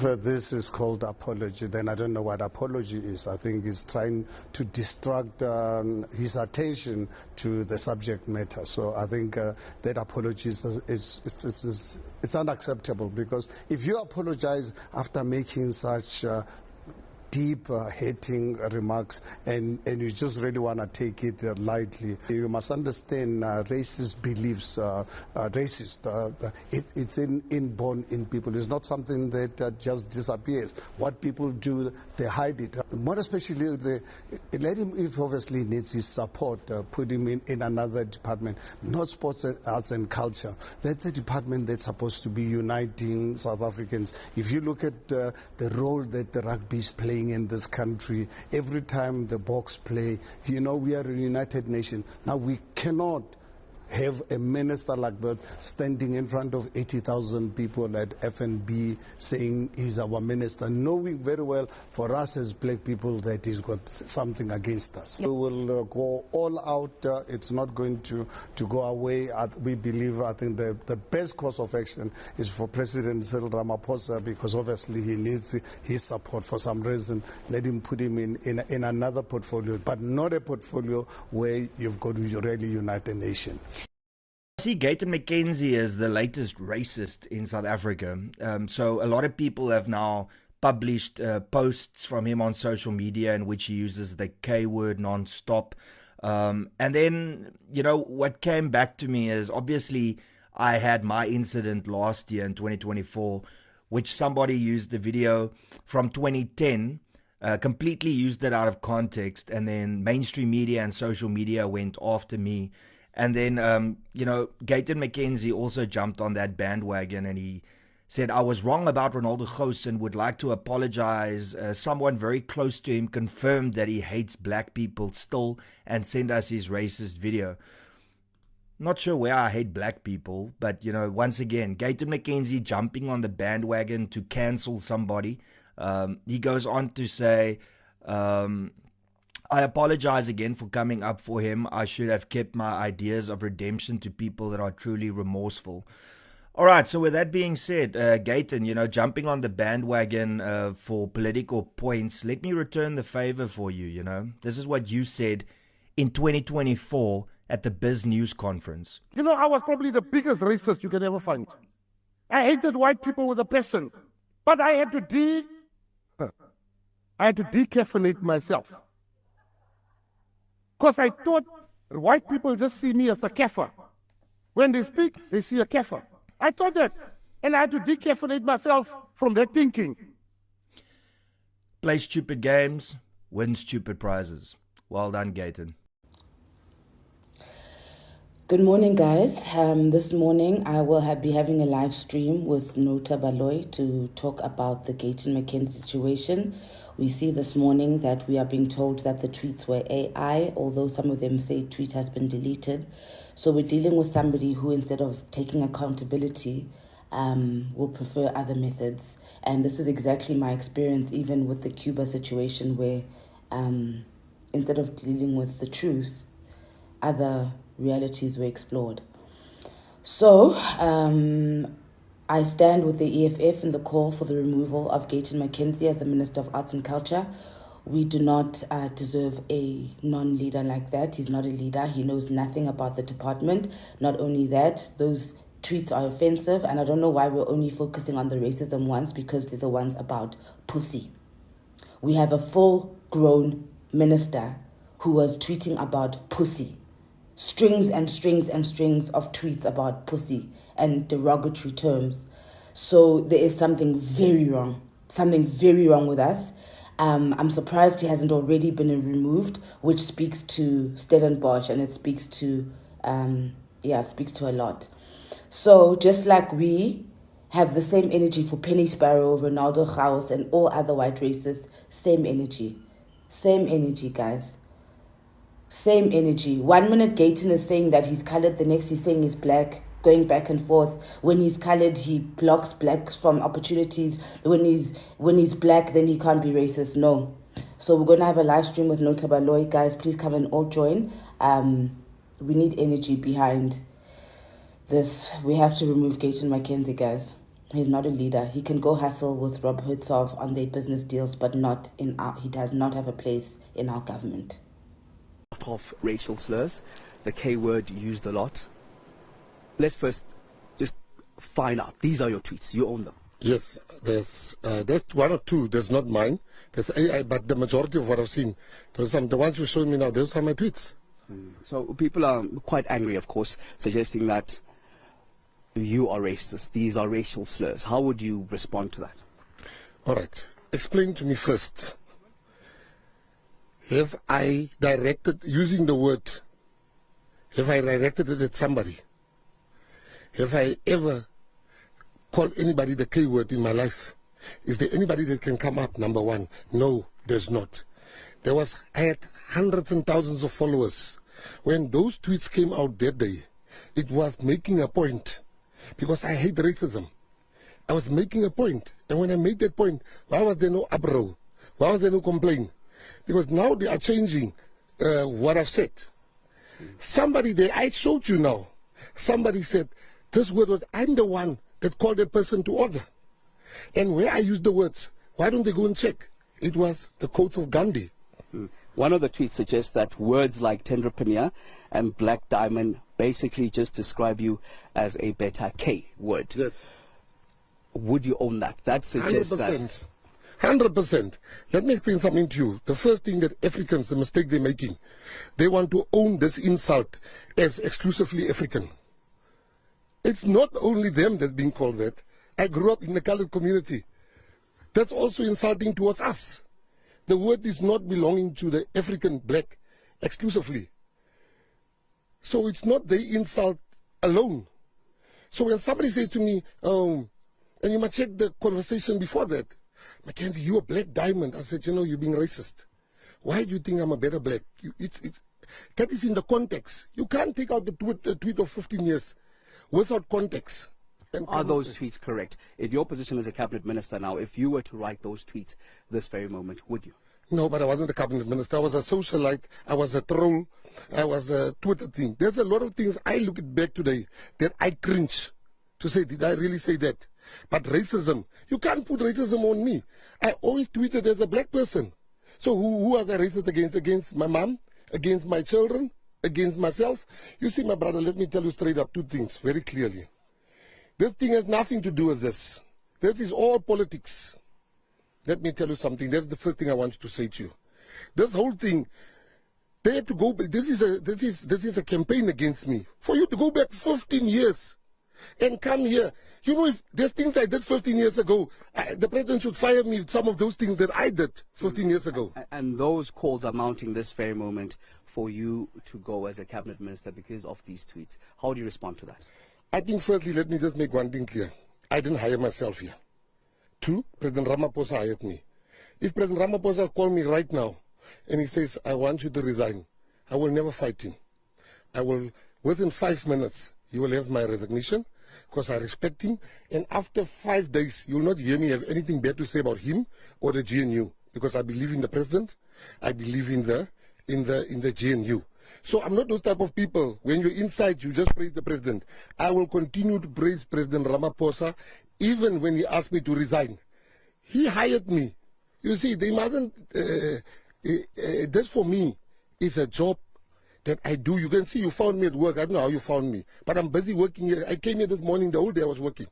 If this is called apology, then I don't know what apology is. I think he's trying to distract his attention to the subject matter. So I think that apology it's unacceptable, because if you apologize after making such deep, hitting remarks, and you just really want to take it lightly, you must understand racist beliefs, it's inborn in people. It's not something that just disappears. What people do, they hide it. More especially, let him, if obviously needs his support, put him in another department, not sports, arts and culture. That's a department that's supposed to be uniting South Africans. If you look at the role that the rugby is playing in this country, every time the Boks play, you know, we are a united nation. Now we cannot have a minister like that standing in front of 80,000 people at FNB saying he's our minister, knowing very well for us as black people that he's got something against us. We will go all out. It's not going to go away. We believe, I think the best course of action is for President Cyril Ramaphosa, because obviously he needs his support for some reason. Let him put him in another portfolio, but not a portfolio where you've got to really unite a nation. I see Gayton Mckenzie as the latest racist in South Africa. So a lot of people have now published posts from him on social media in which he uses the K word non-stop. And then, you know, what came back to me is, obviously I had my incident last year in 2024, which somebody used the video from 2010, completely used it out of context, and then mainstream media and social media went after me. And then, you know, Gayton Mckenzie also jumped on that bandwagon, and he said, I was wrong about Ronaldo Gous and would like to apologize. Someone very close to him confirmed that he hates black people still and sent us his racist video. Not sure where I hate black people, but, you know, once again, Gayton Mckenzie jumping on the bandwagon to cancel somebody. He goes on to say, I apologize again for coming up for him. I should have kept my ideas of redemption to people that are truly remorseful. All right, so with that being said, Gayton, you know, jumping on the bandwagon for political points, let me return the favor for you, you know. This is what you said in 2024 at the Biz News conference. You know, I was probably the biggest racist you can ever find. I hated white people with a passion, but I had to decaffeinate myself. Because I thought white people just see me as a kafir. When they speak, they see a kafir. I thought that. And I had to decaffeinate myself from that thinking. Play stupid games, win stupid prizes. Well done, Gayton. Good morning, guys. This morning I will be having a live stream with Nota Baloy to talk about the Gayton Mckenzie situation. We see this morning that we are being told that the tweets were AI, although some of them say tweet has been deleted. So we're dealing with somebody who, instead of taking accountability, will prefer other methods. And this is exactly my experience, even with the Cuba situation, where instead of dealing with the truth, other realities were explored. So I stand with the EFF in the call for the removal of Gayton Mckenzie as the Minister of Arts and Culture. We do not deserve a non-leader like that. He's not a leader. He knows nothing about the department. Not only that, those tweets are offensive, and I don't know why we're only focusing on the racism ones, because they're the ones about pussy. We have a full-grown minister who was tweeting about pussy. Strings and strings and strings of tweets about pussy and derogatory terms. So there is something very wrong with us. I'm surprised he hasn't already been removed, which speaks to Stellenbosch, and it speaks to a lot. So just like we have the same energy for Penny Sparrow, Ronaldo Gous, and all other white racists, same energy, guys. Same energy. 1 minute Gayton is saying that he's colored, the next he's saying he's black, going back and forth. When he's colored, he blocks blacks from opportunities. When he's black, then he can't be racist. No. So we're going to have a live stream with Nota Baloy. Guys, please come and all join. We need energy behind this. We have to remove Gayton Mckenzie, guys. He's not a leader. He can go hustle with Rob Hertzog on their business deals, but not in our, he does not have a place in our government. Of racial slurs, the K word used a lot. Let's first just find out. These are your tweets. You own them. Yes, there's one or two. There's not mine. There's AI, but the majority of what I've seen, the ones you showed me now, those are my tweets. So people are quite angry, of course, suggesting that you are racist. These are racial slurs. How would you respond to that? All right. Explain to me first. Have I directed, using the word, have I directed it at somebody? Have I ever called anybody the K word in my life? Is there anybody that can come up? Number one. No, there's not. I had hundreds and thousands of followers. When those tweets came out that day, it was making a point. Because I hate racism. I was making a point. And when I made that point, why was there no uproar? Why was there no complaint? Because now they are changing what I've said. Somebody there, I showed you now. Somebody said, this word was, I'm the one that called that person to order. And where I used the words, why don't they go and check? It was the quote of Gandhi. One of the tweets suggests that words like Tendrapania and Black Diamond basically just describe you as a beta K word. Yes. Would you own that? That suggests 100%. that. 100%. Let me explain something to you. The first thing that Africans, the mistake they're making, they want to own this insult as exclusively African. It's not only them that's being called that. I grew up in the colored community. That's also insulting towards us. The word is not belonging to the African black exclusively. So it's not the insult alone. So when somebody says to me, and you must check the conversation before that, Mackenzie, you're a black diamond. I said, you're being racist. Why do you think I'm a better black? That is in the context. You can't take out the tweet of 15 years without context. Are those tweets correct? In your position as a cabinet minister now, if you were to write those tweets this very moment, would you? No, but I wasn't a cabinet minister. I was a socialite. I was a troll. I was a Twitter thing. There's a lot of things I look at back today that I cringe to say, did I really say that? But racism, you can't put racism on me. I always tweeted as a black person. So who was I racist against? Against my mom? Against my children? Against myself? You see, my brother, let me tell you straight up two things very clearly. This thing has nothing to do with this. This is all politics. Let me tell you something. That's the first thing I wanted to say to you. This whole thing, they have to go back. This is a campaign against me. For you to go back 15 years and come here. You know, if there's things I did 15 years ago, the president should fire me with some of those things that I did 15 years ago. And those calls are mounting this very moment for you to go as a cabinet minister because of these tweets. How do you respond to that? I think firstly, let me just make one thing clear. I didn't hire myself here. Two, President Ramaphosa hired me. If President Ramaphosa called me right now and he says, I want you to resign, I will never fight him. I will, within 5 minutes, he will have my resignation because I respect him. And after 5 days, you will not hear me have anything bad to say about him or the GNU because I believe in the president. I believe in the GNU. So I'm not those type of people. When you're inside, you just praise the president. I will continue to praise President Ramaphosa even when he asked me to resign. He hired me. You see, they mustn't, this for me is a job that I do. You can see you found me at work. I don't know how you found me. But I'm busy working here. I came here this morning, the whole day I was working.